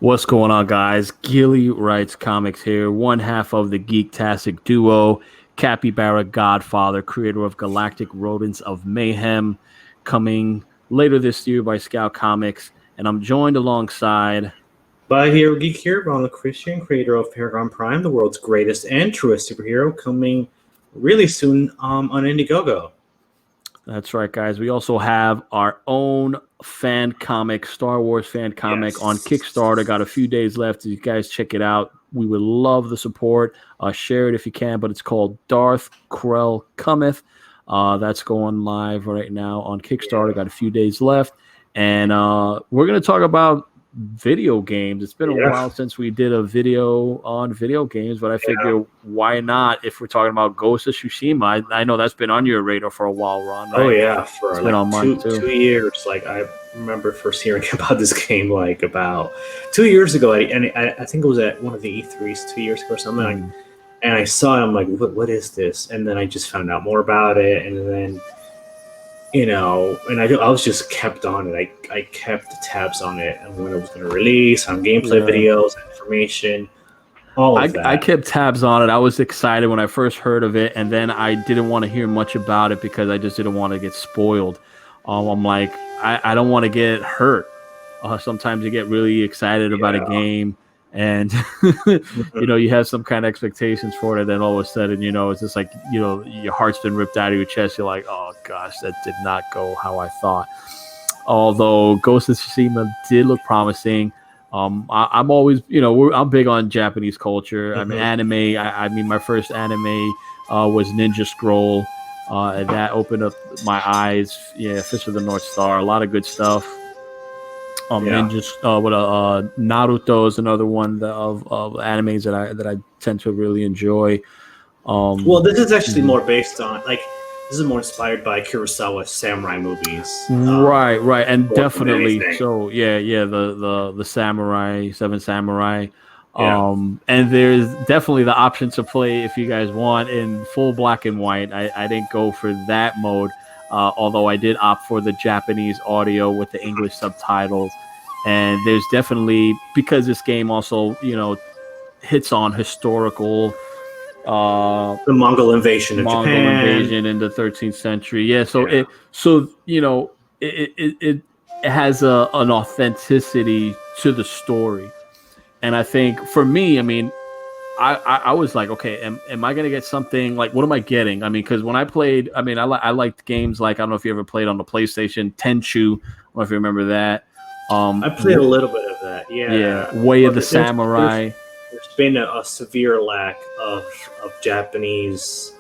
What's going on, guys? Gilly Writes Comics here, one half of the Geektastic duo, Capybara Godfather, creator of Galactic Rodents of Mayhem, coming later this year by Scout Comics, and I'm joined alongside by Hero Geek here, Ronald Christian, creator of Paragon Prime, the world's greatest and truest superhero, coming really soon on Indiegogo. That's right, guys. We also have our own fan comic, Star Wars fan comic on Kickstarter. Got a few days left. You guys check it out. We would love the support. Share it if you can, but it's called Darth Krell Cometh. That's going live right now on Kickstarter. Got a few days left. And we're going to talk about video games. It's been a while since we did a video on video games, but I figure why not if we're talking about Ghost of Tsushima. I know that's been on your radar for a while, Ron. Right? Oh yeah, for like on mine too. 2 years. Like I remember first hearing about this game like about 2 years ago, and I think it was at one of the E3s 2 years ago or something. And I saw it. I'm like, what is this? And then I just found out more about it, and then and I was just kept on it. I kept the tabs on it and when it was going to release, on gameplay videos, information, all of that. I kept tabs on it. I was excited when I first heard of it, and then I didn't want to hear much about it because I just didn't want to get spoiled. I'm like, I don't want to get hurt. Sometimes you get really excited about a game, and you have some kind of expectations for it, and then all of a sudden, it's just like, your heart's been ripped out of your chest. You're like, oh gosh, that did not go how I thought. Although Ghost of Tsushima did look promising. I'm always, I'm big on Japanese culture. I mean, anime. I mean, my first anime was Ninja Scroll, and that opened up my eyes. Yeah, Fist of the North Star, a lot of good stuff. Naruto is another one of animes that I tend to really enjoy. Well, this is actually more based on this is more inspired by Kurosawa's samurai movies. Right, and definitely so. Yeah, the samurai, Seven Samurai. And there's definitely the option to play if you guys want in full black and white. I didn't go for that mode. Although I did opt for the Japanese audio with the English subtitles. And there's definitely, because this game also, hits on historical... the Mongol invasion of Japan. Mongol invasion in the 13th century. Yeah, so it has an authenticity to the story. And I think, for me, I mean... I was like, okay, am I going to get something like, what am I getting? I mean, because when I played, I mean, I liked games like, I don't know if you ever played on the PlayStation, Tenchu. I don't know if you remember that. I played a little bit of that, yeah. Way of the Samurai. There's been a severe lack of Japanese,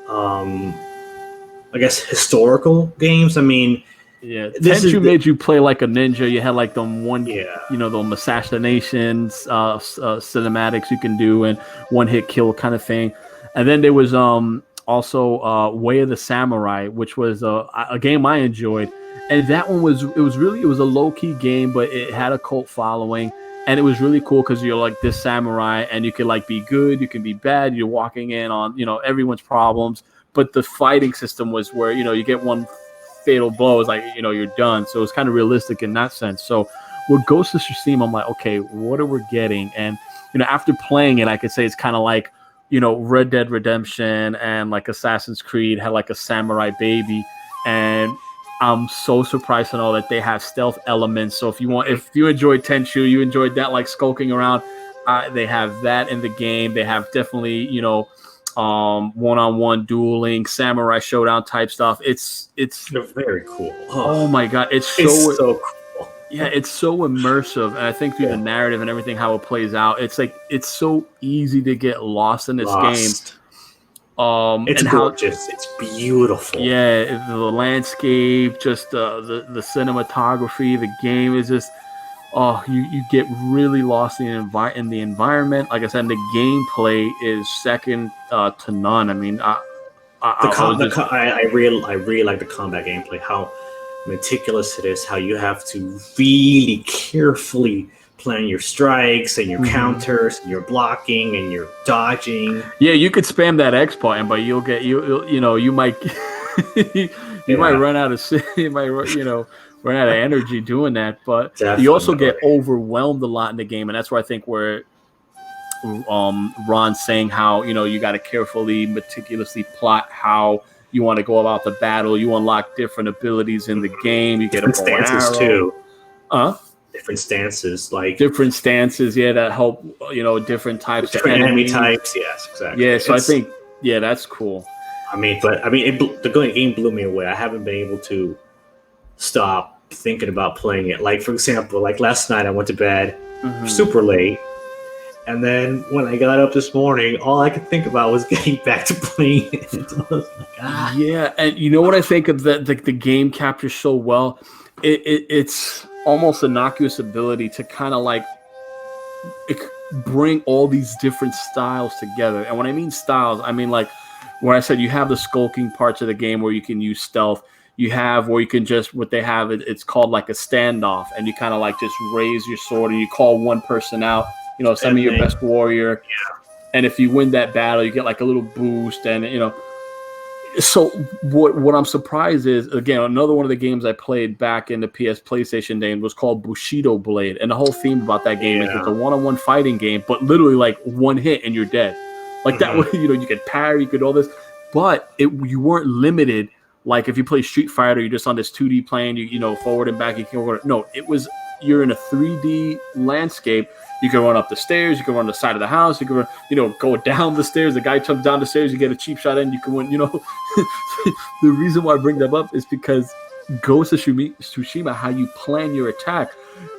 I guess, historical games. I mean, yeah, Tenchu made you play like a ninja. You had like them them assassinations, cinematics you can do, and one hit kill kind of thing. And then there was also Way of the Samurai, which was a game I enjoyed. And that one was a low key game, but it had a cult following, and it was really cool because you're like this samurai, and you can like be good, you can be bad. You're walking in on everyone's problems, but the fighting system was where you get one fatal blow is like you're done. So it's kind of realistic in that sense. So with Ghost of Tsushima, I'm like, okay, what are we getting? And after playing it, I could say it's kind of like Red Dead Redemption and like Assassin's Creed had like a samurai baby. And I'm so surprised to know that they have stealth elements. So if you enjoyed Tenchu, you enjoyed that, like skulking around, they have that in the game. They have definitely one-on-one dueling, samurai showdown type stuff. It's very cool. Oh my god, it's so cool. Yeah, it's so immersive, and I think through the narrative and everything, how it plays out, it's like it's so easy to get lost in this game. It's gorgeous. It's beautiful. Yeah, the landscape, just the cinematography, the game is just. Oh, you get really lost in the environment. Like I said, the gameplay is second to none. I mean, I really like the combat gameplay. How meticulous it is. How you have to really carefully plan your strikes and your counters, and your blocking and your dodging. Yeah, you could spam that X button, but you might you might run out of you might run out of energy doing that. But Definitely. you also get overwhelmed a lot in the game, and that's where I think where Ron's saying how you got to carefully, meticulously plot how you want to go about the battle. You unlock different abilities in the game. You get a bow and arrow too. Different stances, yeah, that help different types different of enemy types. Yes, exactly. Yeah, so I think that's cool. The game blew me away. I haven't been able to stop thinking about playing it. Like, for example, like last night I went to bed super late, and then when I got up this morning, all I could think about was getting back to playing it. I was like, Yeah, and you know what I think of the game captures so well? It's almost innocuous ability to kind of like bring all these different styles together. And when I mean styles, I mean like where I said you have the skulking parts of the game where you can use stealth. You have where you can just what they have it's called like a standoff, and you kind of like just raise your sword and you call one person out. Send me your best warrior. Yeah. And if you win that battle, you get like a little boost, and So what I'm surprised is, again, another one of the games I played back in the PlayStation days was called Bushido Blade, and the whole theme about that game is it's a one-on-one fighting game, but literally like one hit and you're dead. Like that way, you could parry, you could all this, but you weren't limited. Like if you play Street Fighter, you're just on this 2D plane, you forward and back. You can go. No, it was you're in a 3D landscape. You can run up the stairs. You can run the side of the house. You can run, go down the stairs. The guy jumps down the stairs. You get a cheap shot in. You can win. The reason why I bring that up is because Ghost of Tsushima, how you plan your attack,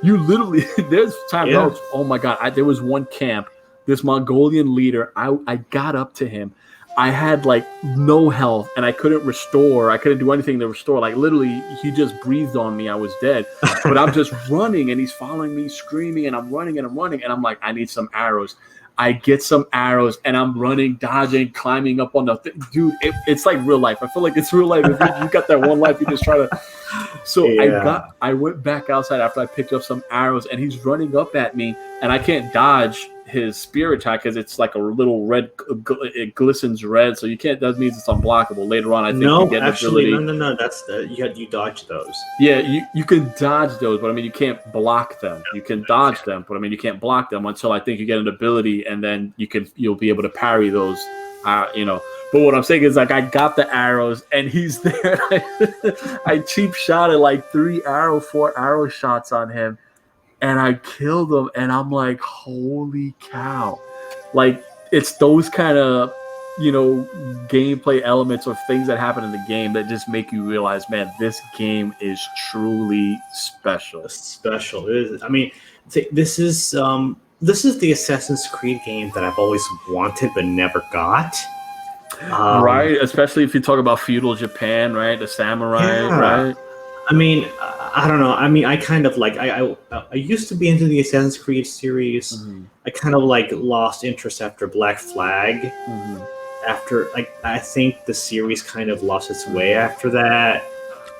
you literally there's times oh my god, there was one camp. This Mongolian leader, I got up to him. I had like no health and I couldn't restore. I couldn't do anything to restore. Like literally, he just breathed on me. I was dead. But I'm just running and he's following me, screaming, and I'm running and I'm running. And I'm like, I need some arrows. I get some arrows and I'm running, dodging, climbing up on the dude. It's like real life. I feel like it's real life. If you got that one life, you just try to. So I went back outside after I picked up some arrows and he's running up at me and I can't dodge his spear attack because it's like a little red, it glistens red, so you can't. That means it's unblockable. Later on, I think you get actually, no. That's you dodge those. Yeah, you can dodge those, but I mean you can't block them. You can dodge them, but I mean you can't block them until I think you get an ability, and then you'll be able to parry those. But what I'm saying is like I got the arrows, and he's there. I cheap shot at like 4 arrow shots on him. And I killed him, and I'm like, holy cow. Like, it's those kind of, gameplay elements or things that happen in the game that just make you realize, man, this game is truly special. Special. I mean, this is the Assassin's Creed game that I've always wanted but never got. Right? Especially if you talk about feudal Japan, right? The samurai, right? I mean, I don't know. I mean, I kind of like I used to be into the Assassin's Creed series. Mm-hmm. I kind of like lost interest after Black Flag. Mm-hmm. After I think the series kind of lost its way after that.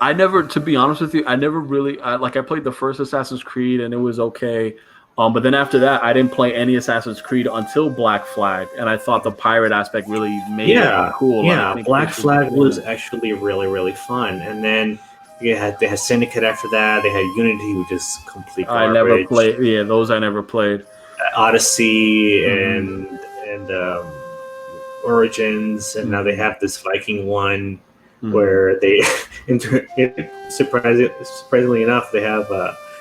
To be honest with you, I never really I played the first Assassin's Creed and it was okay. But then after that, I didn't play any Assassin's Creed until Black Flag, and I thought the pirate aspect really made it cool. Yeah, Black Flag was actually really, really fun, and then. They had Syndicate after that. They had Unity, which is complete garbage. I never played. Yeah, those I never played. Odyssey and Origins, and now they have this Viking one where they, surprisingly enough, they have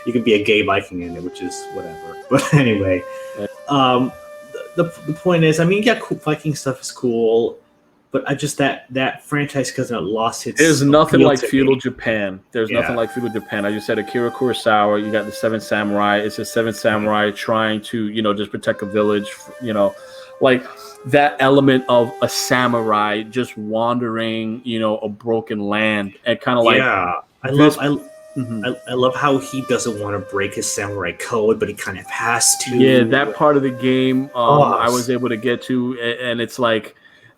you can be a gay Viking in it, which is whatever. But anyway, the point is, I mean, cool, Viking stuff is cool. But I just that franchise because it lost its. There's nothing like feudal Japan. There's nothing like feudal Japan. I just said Akira Kurosawa. You got the Seven Samurai. It's the Seven Samurai trying to just protect a village. Like that element of a samurai just wandering a broken land and kind of like I love how he doesn't want to break his samurai code, but he kind of has to. Yeah, that part of the game I was able to get to, and it's like.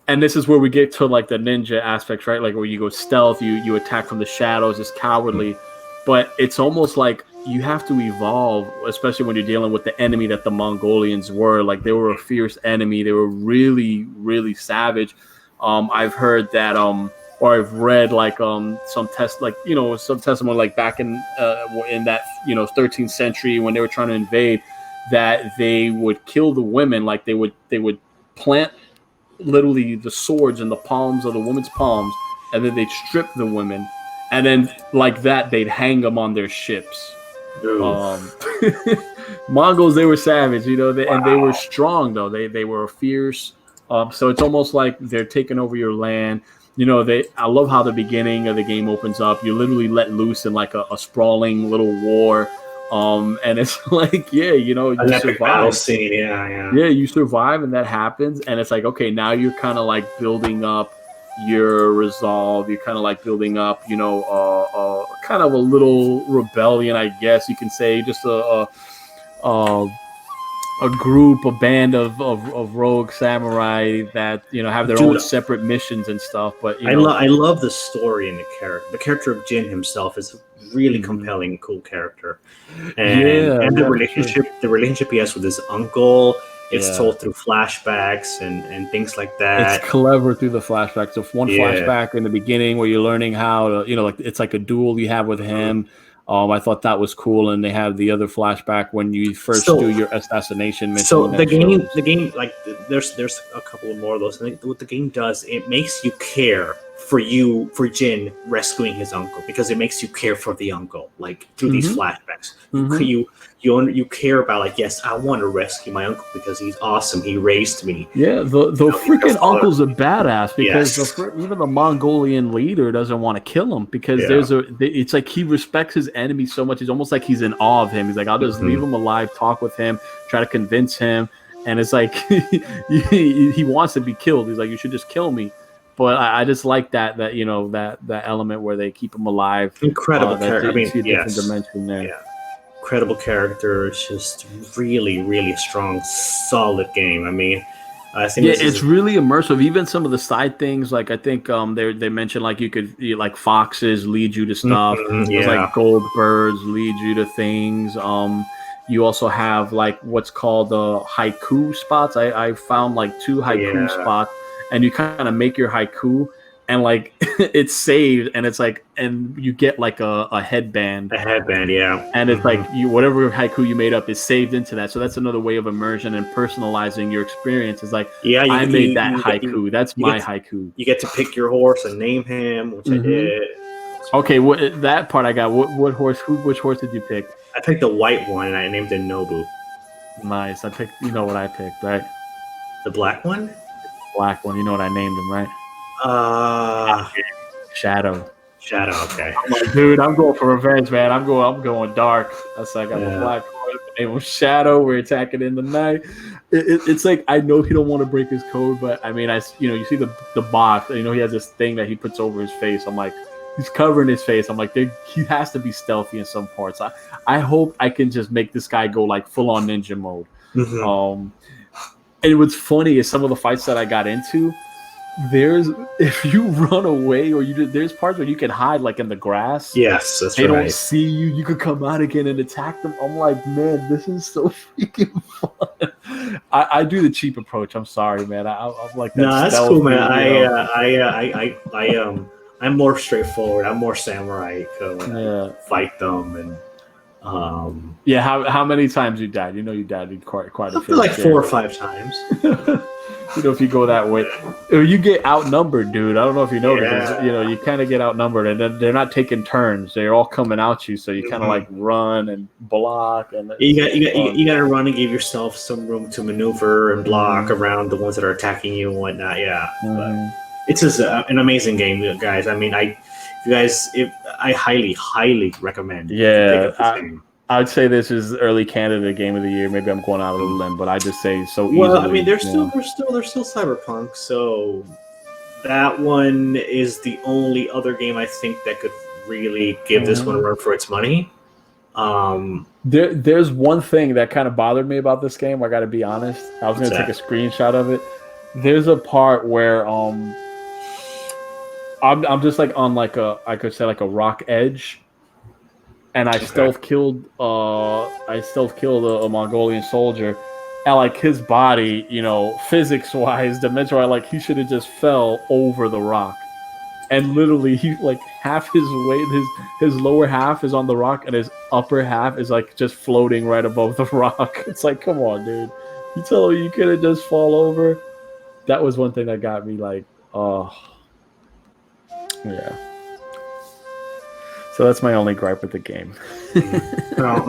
And this is where we get to like the ninja aspects, right? Like where you go stealth, you attack from the shadows, it's cowardly. But it's almost like you have to evolve, especially when you're dealing with the enemy that the Mongolians were. Like they were a fierce enemy. They were really, really savage. I've heard that or I've read like some test, like some testimony like back in that 13th century when they were trying to invade, that they would kill the women, like they would plant literally the swords in the palms of the women's palms, and then they'd strip the women, and then like that they'd hang them on their ships. Mongols, they were savage, and they were strong though. They were fierce. So it's almost like they're taking over your land. I love how the beginning of the game opens up. You're literally let loose in like a sprawling little war. And it's like, you survive. Scene, yeah, you survive, and that happens, and it's like, okay, now you're kind of like building up your resolve. You're kind of like building up, kind of a little rebellion, I guess you can say, just a group, a band of rogue samurai that have their own separate missions and stuff. But I love the story and the character. The character of Jin himself is a really compelling, cool character, and the relationship he has with his uncle. It's told through flashbacks and things like that. It's clever through the flashbacks. So one flashback in the beginning where you're learning how to, like it's like a duel you have with him. I thought that was cool, and they have the other flashback when you first do your assassination mission. So the game, like there's a couple more of those. And what the game does, it makes you care for Jin rescuing his uncle, because it makes you care for the uncle, like through these flashbacks. You care about, like, yes, I want to rescue my uncle because he's awesome. He raised me. Yeah, the freaking uncle's a badass, because even the Mongolian leader doesn't want to kill him, because it's like he respects his enemy so much. It's almost like he's in awe of him. He's like, I'll just leave him alive, talk with him, try to convince him. And it's like he wants to be killed. He's like, you should just kill me. But I just like that element where they keep him alive. Incredible character. Different dimension there. Yeah. Incredible character. It's just really, really strong, solid game. I mean, I think it's really immersive. Even some of the side things, like I think they mentioned, like like foxes lead you to stuff. There's like gold birds lead you to things. You also have like what's called haiku spots. I found like 2 haiku spots. And you kind of make your haiku, and like it's saved, and it's like, and you get like a headband. A headband, yeah. And it's like whatever haiku you made up is saved into that. So that's another way of immersion and personalizing your experience. It's like, I made that haiku. That's my haiku. You get to pick your horse and name him, which I did. Okay, that part I got. What horse? Which horse did you pick? I picked the white one, and I named it Nobu. Nice. I picked. You know what I picked, right? The black one. Black one, you know what I named him, right? Shadow. Okay. I'm like, dude, I'm going for revenge, man. I'm going dark. That's like, I'm a black horse. The name was Shadow. We're attacking in the night. It's like, I know he don't want to break his code, but I mean, you see the box. He has this thing that he puts over his face. I'm like, he's covering his face. I'm like, he has to be stealthy in some parts. I hope I can just make this guy go like full on ninja mode. And what's funny is some of the fights that I got into, if you run away or there's parts where you can hide, like in the grass. Yes, that's right. They don't see you. You could come out again and attack them. I'm like, man, this is so freaking fun. I do the cheap approach. I'm sorry, man. I'm like that. No, that's cool, man. I'm more straightforward. I'm more samurai. Fight them and. How many times you died? You died quite a few. Like 4 or 5 times. If you go that way, you get outnumbered, dude. I don't know if you know, because you kind of get outnumbered, and then they're not taking turns. They're all coming at you, so you kind of like run and block, and you got to run and give yourself some room to maneuver and block around the ones that are attacking you and whatnot. But it's just an amazing game, guys. I mean, I highly recommend. I'd say this is early candidate game of the year. Maybe I'm going out on a limb, but I just say so easily. Well, I mean, they're still Cyberpunk, so that one is the only other game I think that could really give this one a run for its money. There's one thing that kind of bothered me about this game. I got to be honest. I was going to take a screenshot of it. There's a part where I'm just like on like I could say like a rock edge, and I stealth killed a Mongolian soldier, and like his body, physics wise, dimension wise, like he should have just fell over the rock. and literally he like half his weight, his lower half is on the rock, and his upper half is like just floating right above the rock. It's like, come on, dude. You tell me you couldn't just fall over? That was one thing that got me like, oh, yeah. So that's my only gripe with the game. That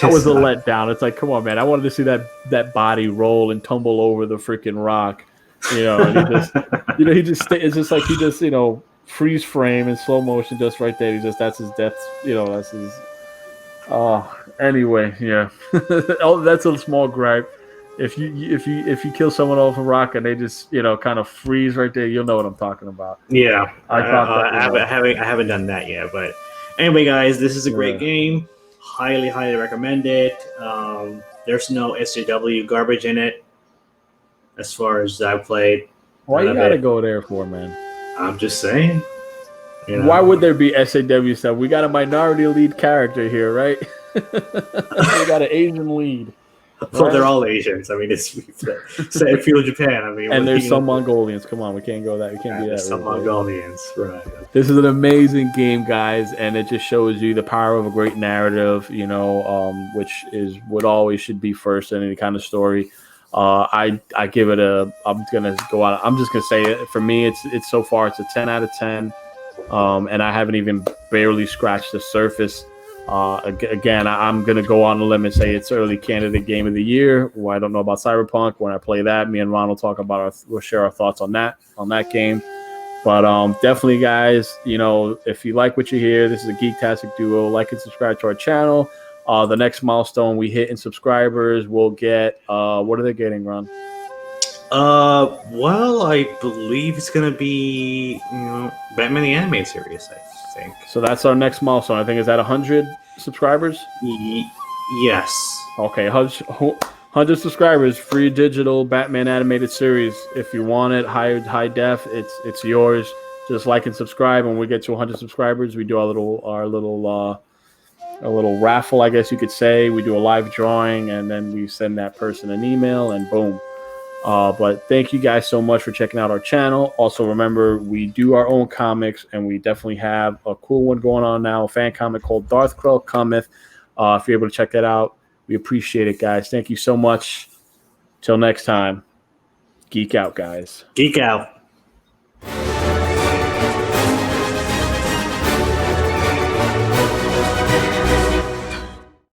was a letdown. It's like, come on, man. I wanted to see that body roll and tumble over the freaking rock. You know, and it's just like he just, freeze frame in slow motion just right there. That's his death. That's his. Anyway, yeah. Oh, that's a small gripe. If you kill someone off a rock and they just kind of freeze right there, you'll know what I'm talking about. Yeah, I haven't done that yet, but anyway, guys, this is a great game. Highly recommend it. There's no SJW garbage in it, as far as I've played. Why you gotta go there for, man? I'm just saying. Why would there be SAW stuff? We got a minority lead character here, right? We got an Asian lead. Well, right? They're all Asians. I mean, it's set in feudal Japan. I mean, and there's some Mongolians. Come on, we can't go that. We can't be that. Some Mongolians, right? This is an amazing game, guys, and it just shows you the power of a great narrative. Which is what always should be first in any kind of story. I give it a. I'm gonna go out. I'm just gonna say it. For me, it's so far it's a 10 out of 10, and I haven't even barely scratched the surface. Again, I'm going to go on a limb and say it's early candidate game of the year. Well, I don't know about Cyberpunk. When I play that, me and Ron will talk about we'll share our thoughts on that game. But definitely, guys, if you like what you hear, this is a Geektastic Duo. Like and subscribe to our channel. The next milestone we hit in subscribers, we'll get what are they getting, Ron? Well, I believe it's going to be Batman the Animated Series, I think. So that's our next milestone. I think is that 100 subscribers? Yes. Okay, 100 subscribers, free digital Batman animated series. If you want it, high def, it's yours. Just like and subscribe. When we get to 100 subscribers, we do our little raffle, I guess you could say. We do a live drawing, and then we send that person an email, and boom. But thank you guys so much for checking out our channel. Also, remember, we do our own comics, and we definitely have a cool one going on now, a fan comic called Darth Krell Cometh. If you're able to check that out, we appreciate it, guys. Thank you so much. Till next time, geek out, guys. Geek out.